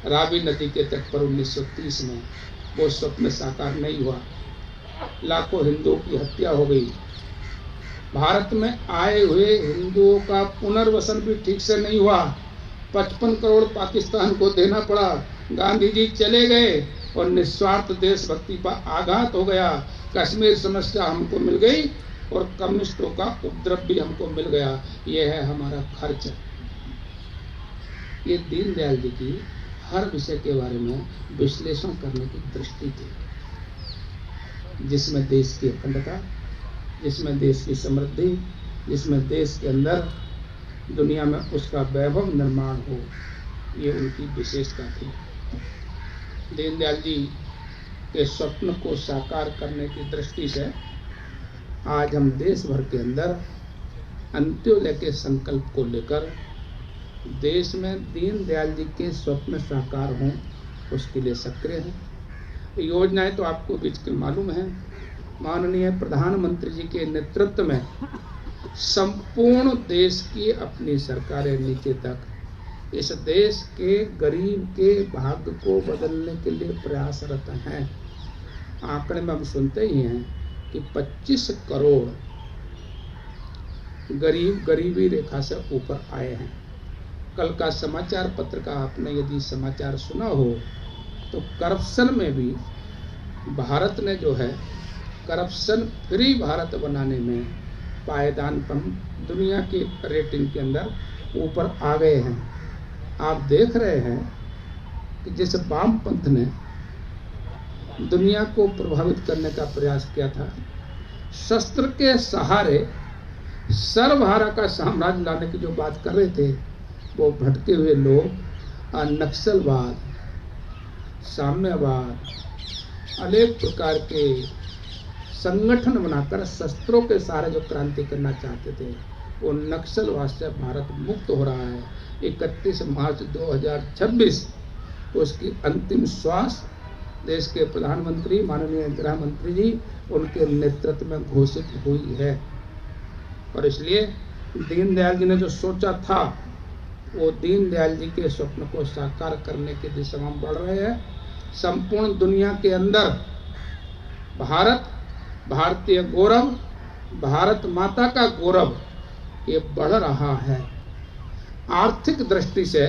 रावी नदी के तट पर 1930 में, वो स्वप्न साकार नहीं हुआ। लाखों हिंदुओं की हत्या हो गई। भारत में आए हुए हिंदुओं का पुनर्वसन भी ठीक से नहीं हुआ। 55 करोड़ पाकिस्तान को देना पड़ा। गांधी जी चले गए और निस्वार्थ देशभक्ति पर आघात हो गया। कश्मीर समस्या हमको मिल गई और कम्युनिस्टों का उपद्रव भी हमको मिल गया। ये है हमारा खर्च। ये दीनदयाल जी की हर विषय के बारे में विश्लेषण करने की दृष्टि थी, जिसमें देश की अखंडता, जिसमें देश की समृद्धि, जिसमें देश के अंदर दुनिया में उसका वैभव निर्माण हो, ये उनकी विशेषता थी। दीनदयाल जी के स्वप्न को साकार करने की दृष्टि से आज हम देश भर के अंदर अंत्योदय के संकल्प को लेकर देश में दीनदयाल जी के स्वप्न साकार हों, उसके लिए सक्रिय हैं। योजनाएं तो आपको बीच के मालूम है। माननीय प्रधानमंत्री जी के नेतृत्व में संपूर्ण देश की अपनी सरकारें नीचे तक इस देश के गरीब के भाग्य को बदलने के लिए प्रयासरत हैं। आंकड़े में हम सुनते ही हैं कि 25 करोड़ गरीब गरीबी रेखा से ऊपर आए हैं। कल का समाचार पत्र का आपने यदि समाचार सुना हो तो करप्शन में भी भारत ने जो है करप्शन फ्री भारत बनाने में पायदान पर दुनिया की रेटिंग के अंदर ऊपर आ गए हैं। आप देख रहे हैं कि जैसे वामपंथ ने दुनिया को प्रभावित करने का प्रयास किया था, शस्त्र के सहारे सर्वहारा का साम्राज्य लाने की जो बात कर रहे थे, वो भटके हुए लोग नक्सलवाद, साम्यवाद, अनेक प्रकार के संगठन बनाकर शस्त्रों के सहारे जो क्रांति करना चाहते थे, वो नक्सलवाद से भारत मुक्त हो रहा है। 31 मार्च 2026 उसकी अंतिम श्वास देश के प्रधानमंत्री माननीय गृह मंत्री जी उनके नेतृत्व में घोषित हुई है। और इसलिए दीनदयाल जी ने जो सोचा था, वो दीनदयाल जी के स्वप्न को साकार करने की दिशा में बढ़ रहे हैं। संपूर्ण दुनिया के अंदर भारत, भारतीय गौरव, भारत माता का गौरव ये बढ़ रहा है। आर्थिक दृष्टि से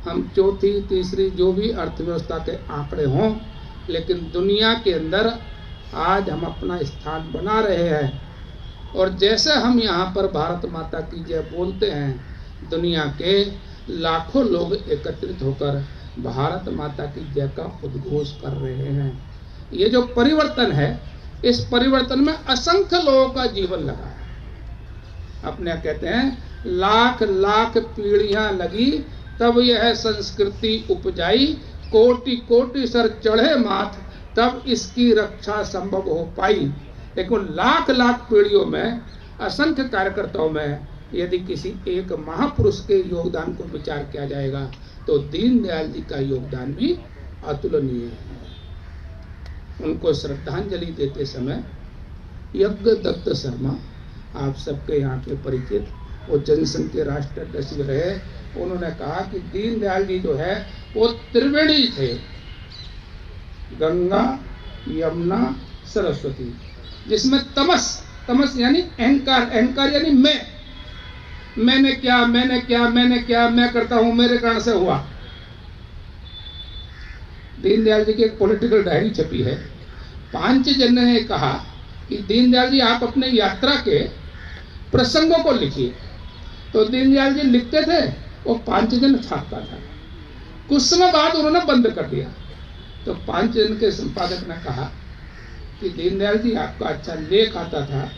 हम चौथी तीसरी जो भी अर्थव्यवस्था के आंकड़े हों, लेकिन दुनिया के अंदर आज हम अपना स्थान बना रहे हैं। और जैसे हम यहाँ पर भारत माता की जय बोलते हैं, दुनिया के लाखों लोग एकत्रित होकर भारत माता की जय का उद्घोष कर रहे हैं। ये जो परिवर्तन है, इस परिवर्तन में असंख्य लोगों का जीवन लगा है। अपने कहते हैं लाख लाख पीढ़ियां लगी तब यह संस्कृति उपजाई, कोटि कोटि सर चढ़े माथ तब इसकी रक्षा संभव हो पाई। लेकिन लाख लाख पीढ़ियों में, असंख्य कार्यकर्ताओं में यदि किसी एक महापुरुष के योगदान को विचार किया जाएगा तो दीनदयाल जी का योगदान भी अतुलनीय है। उनको श्रद्धांजलि देते समय यज्ञदत्त शर्मा, आप सबके यहाँ के परिचित, वो जनसंघ के राष्ट्रीय अध्यक्ष रहे, उन्होंने कहा कि दीनदयाल जी जो है वो त्रिवेणी थे, गंगा, यमुना, सरस्वती, जिसमें तमस यानी अहंकार, अहंकार यानी मैंने क्या, मैं करता हूं, मेरे कारण से हुआ। दीनदयाल जी की एक पॉलिटिकल डायरी छपी है। पांचजन्य ने कहा कि दीनदयाल जी आप अपने यात्रा के प्रसंगों को लिखिए। तो दीनदयाल जी लिखते थे, वो पांचजन्य छापता था। कुछ समय बाद उन्होंने बंद कर दिया। तो पांचजन्य के संपादक ने कहा कि दीनदयाल जी आपका अच्छा लेख आता था,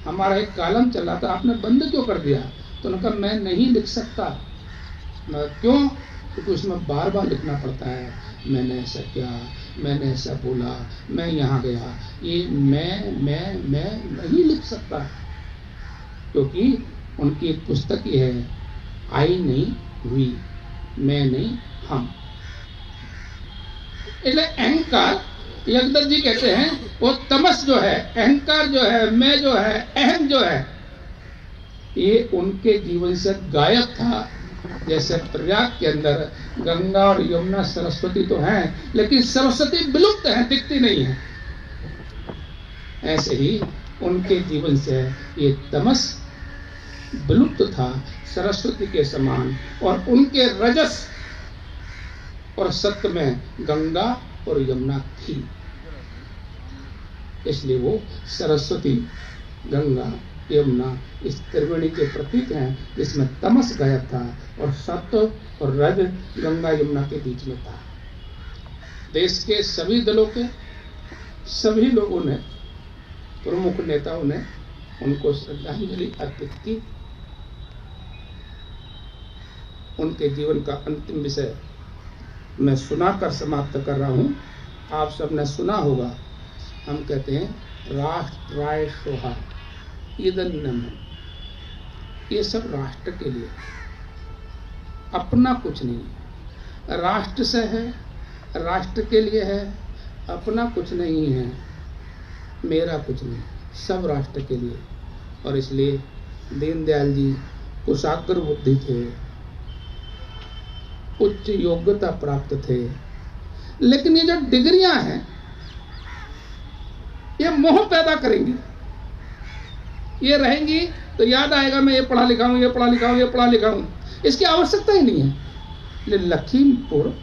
हमारा एक कॉलम चला था, आपने बंद क्यों कर दिया? तो उन्होंने कहा मैं नहीं लिख सकता। क्यों? क्योंकि उसमें बार बार लिखना पड़ता है, मैंने ऐसा किया, मैंने ऐसा बोला, मैं यहाँ गया। ये मैं नहीं लिख सकता। क्योंकि उनकी एक पुस्तक ही है, आई नहीं हुई, मैं नहीं हम। इसलिए अहंकार, यज्ञदत्त जी कहते हैं वो तमस जो है, अहंकार जो है, मैं जो है, अहम जो है, ये उनके जीवन से गायब था। जैसे प्रयाग के अंदर गंगा और यमुना सरस्वती तो हैं, लेकिन सरस्वती विलुप्त है, दिखती नहीं है। ऐसे ही उनके जीवन से ये तमस विलुप्त था सरस्वती के समान, और उनके रजस और सत्य में गंगा और यमुना थी। इसलिए वो सरस्वती, गंगा, यमुना इस त्रिवेणी के प्रतीक हैं, जिसमें तमस गायब था और सत्य और रज गंगा यमुना के बीच में था। देश के सभी दलों के सभी लोगों ने, प्रमुख नेताओं ने उनको श्रद्धांजलि अर्पित की। उनके जीवन का अंतिम विषय मैं सुनाकर समाप्त कर रहा हूं। आप सबने सुना होगा, हम कहते हैं राष्ट्राय सोहा इदन्नम। ये सब राष्ट्र के लिए, अपना कुछ नहीं। राष्ट्र से है, राष्ट्र के लिए है, अपना कुछ नहीं है, मेरा कुछ नहीं, सब राष्ट्र के लिए। और इसलिए दीनदयाल जी कुशाग्र बुद्धि थे, उच्च योग्यता प्राप्त थे। लेकिन ये जो डिग्रियां हैं, ये मोह पैदा करेंगी। ये रहेंगी तो याद आएगा मैं ये पढ़ा लिखा हूं, ये पढ़ा लिखा हूं, ये पढ़ा लिखा हूं। इसकी आवश्यकता ही नहीं है। लखीमपुर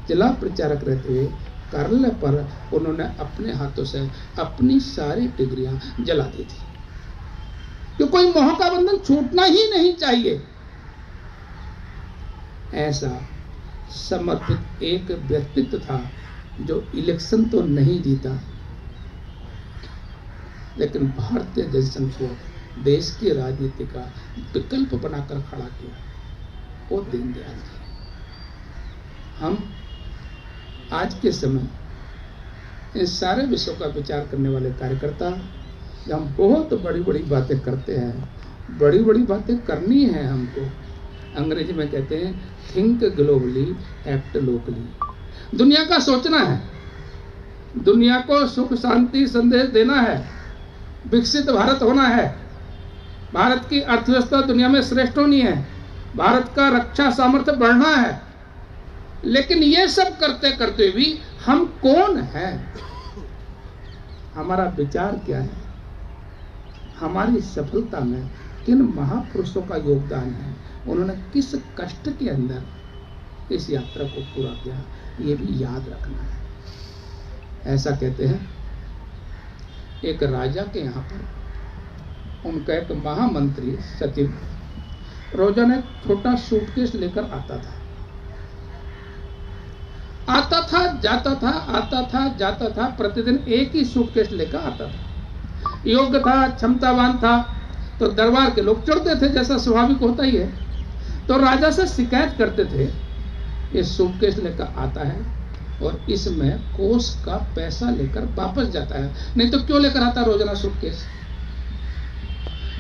जिला प्रचारक रहते हुए करल पर उन्होंने अपने हाथों से अपनी सारी डिग्रियां जला दी थी। कि कोई मोह का बंधन छूटना ही नहीं चाहिए। ऐसा समर्पित एक व्यक्तित्व था जो इलेक्शन तो नहीं जीता, लेकिन भारतीय जनसंघ को देश की राजनीति का विकल्प बनाकर खड़ा किया, वो दीनदयाल जी। हम आज के समय इन सारे विषयों का विचार करने वाले कार्यकर्ता, जब हम बहुत बड़ी बड़ी बातें करते हैं, बड़ी बड़ी बातें करनी है हमको, अंग्रेजी में कहते हैं थिंक ग्लोबली एक्ट लोकली। दुनिया का सोचना है, दुनिया को सुख शांति संदेश देना है, विकसित भारत होना है, भारत की अर्थव्यवस्था दुनिया में श्रेष्ठ होनी है, भारत का रक्षा सामर्थ्य बढ़ना है। लेकिन ये सब करते करते भी हम कौन हैं, हमारा विचार क्या है, हमारी सफलता में किन महापुरुषों का योगदान है, उन्होंने किस कष्ट के अंदर इस यात्रा को पूरा किया, ये भी याद रखना है। ऐसा कहते हैं एक राजा के यहाँ पर उनका एक महामंत्री सचिव रोजाना एक छोटा सूटकेस लेकर आता था, जाता था, आता था, जाता था, प्रतिदिन एक ही सूटकेस लेकर आता था। योग्य था, क्षमतावान था, तो दरबार के लोग चढ़ते थे, जैसा स्वाभाविक होता ही है। तो राजा से शिकायत करते थे, ये सूटकेस लेकर आता है और इसमें कोष का पैसा लेकर वापस जाता है, नहीं तो क्यों लेकर आता रोजाना सूटकेस।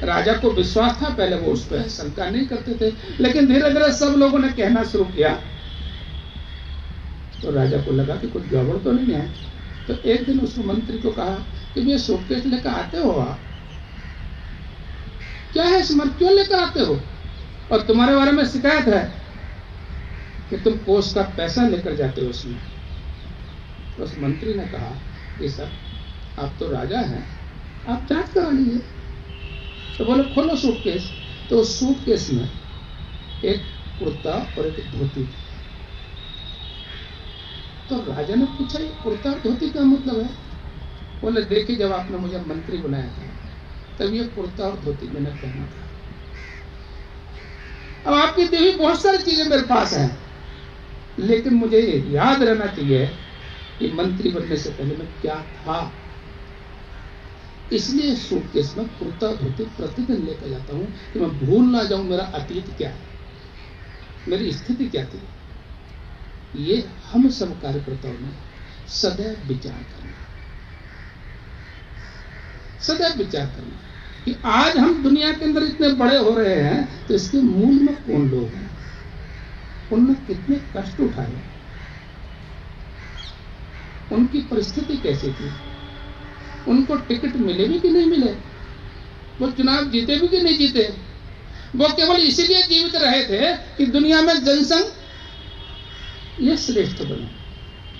राजा को विश्वास था, पहले वो उस पर शंका नहीं करते थे, लेकिन धीरे धीरे सब लोगों ने कहना शुरू किया, तो राजा को लगा कि कुछ गड़बड़ तो नहीं है। तो एक दिन उसने मंत्री को कहा कि ये सूटकेस लेकर आते हो आप, क्या है इसमें, क्यों लेकर आते हो, और तुम्हारे बारे में शिकायत है कि तुम कोष का पैसा लेकर जाते हो उसमें। तो उस मंत्री ने कहा कि सर आप तो राजा हैं, आप जांच करा लीजिए। तो बोले खोलो सूटकेस। तो उस सूटकेस में एक कुर्ता और एक धोती। तो राजा ने पूछा ये कुर्ता और धोती का मतलब है। बोले देखिए, जब आपने मुझे मंत्री बनाया था तब ये कुर्ता और धोती मैंने पहना था, अब आपकी दी हुई बहुत सारी चीजें मेरे पास हैं, लेकिन मुझे याद रहना चाहिए कि मंत्री बनने से पहले मैं क्या था, इसलिए सूटकेस में कुर्ता धोती प्रतिदिन लेकर जाता हूं कि मैं भूल ना जाऊं मेरा अतीत क्या है, मेरी स्थिति क्या थी। ये हम सब कार्यकर्ताओं ने सदैव विचार करना, सदैव विचार करना कि आज हम दुनिया के अंदर इतने बड़े हो रहे हैं, तो इसके मूल में कौन लोग हैं, उनने कितने कष्ट उठाए, उनकी परिस्थिति कैसी थी, उनको टिकट मिले भी कि नहीं मिले, वो चुनाव जीते भी कि नहीं जीते, वो केवल इसीलिए जीवित रहे थे कि दुनिया में जनसंघ ये श्रेष्ठ बने,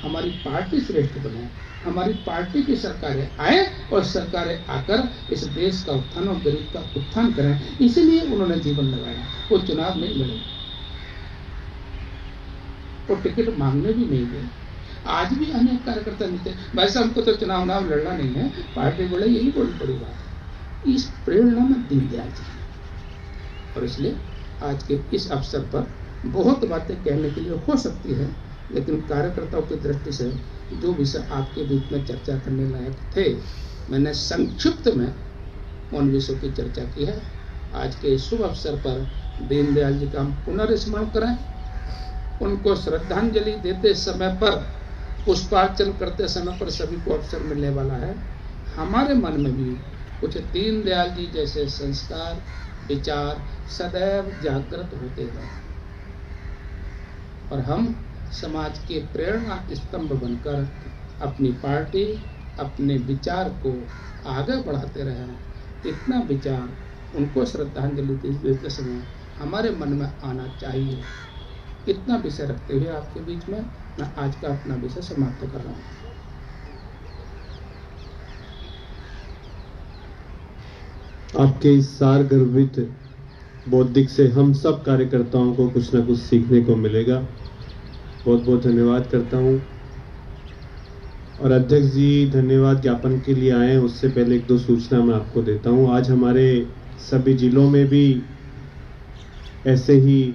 हमारी पार्टी श्रेष्ठ बने, हमारी पार्टी की सरकारें आए और सरकारें आकर इस देश का उत्थान और गरीब का उत्थान करें, इसीलिए उन्होंने जीवन लगाया। वो चुनाव नहीं लड़े, वो टिकट मांगने भी नहीं गए। आज भी अनेक कार्यकर्ता मिलते, वैसे हमको तो चुनाव लड़ना नहीं है, पार्टी बोले यही बड़ी बड़ी बात है। इस प्रेरणा में दीनदयाल जी, और इसलिए आज के इस अवसर पर बहुत बातें कहने के लिए हो सकती है, लेकिन कार्यकर्ताओं की दृष्टि से जो विषय आपके बीच में चर्चा करने लायक थे, मैंने संक्षिप्त में उन विषयों की चर्चा की है। आज के शुभ अवसर पर दीनदयाल जी का हम पुनर्स्मरण करें, उनको श्रद्धांजलि देते समय पर, पुष्पार्चन करते समय पर सभी को अवसर मिलने वाला है। हमारे मन में भी कुछ दीनदयाल जी जैसे संस्कार, विचार सदैव जागृत होते हैं और हम समाज के प्रेरणा स्तंभ बनकर अपनी पार्टी, अपने विचार को आगे बढ़ाते रहें। इतना विचार उनको श्रद्धांजलि देते समय हमारे मन में आना चाहिए। इतना विषय रखते हुए आपके बीच में मैं आज का अपना विषय समाप्त कर रहा हूँ। आपके इस सारगर्भित बौद्धिक से हम सब कार्यकर्ताओं को कुछ न कुछ सीखने को मिलेगा। बहुत बहुत धन्यवाद करता हूँ। और अध्यक्ष जी धन्यवाद ज्ञापन के लिए आए, उससे पहले एक दो सूचना मैं आपको देता हूँ। आज हमारे सभी जिलों में भी ऐसे ही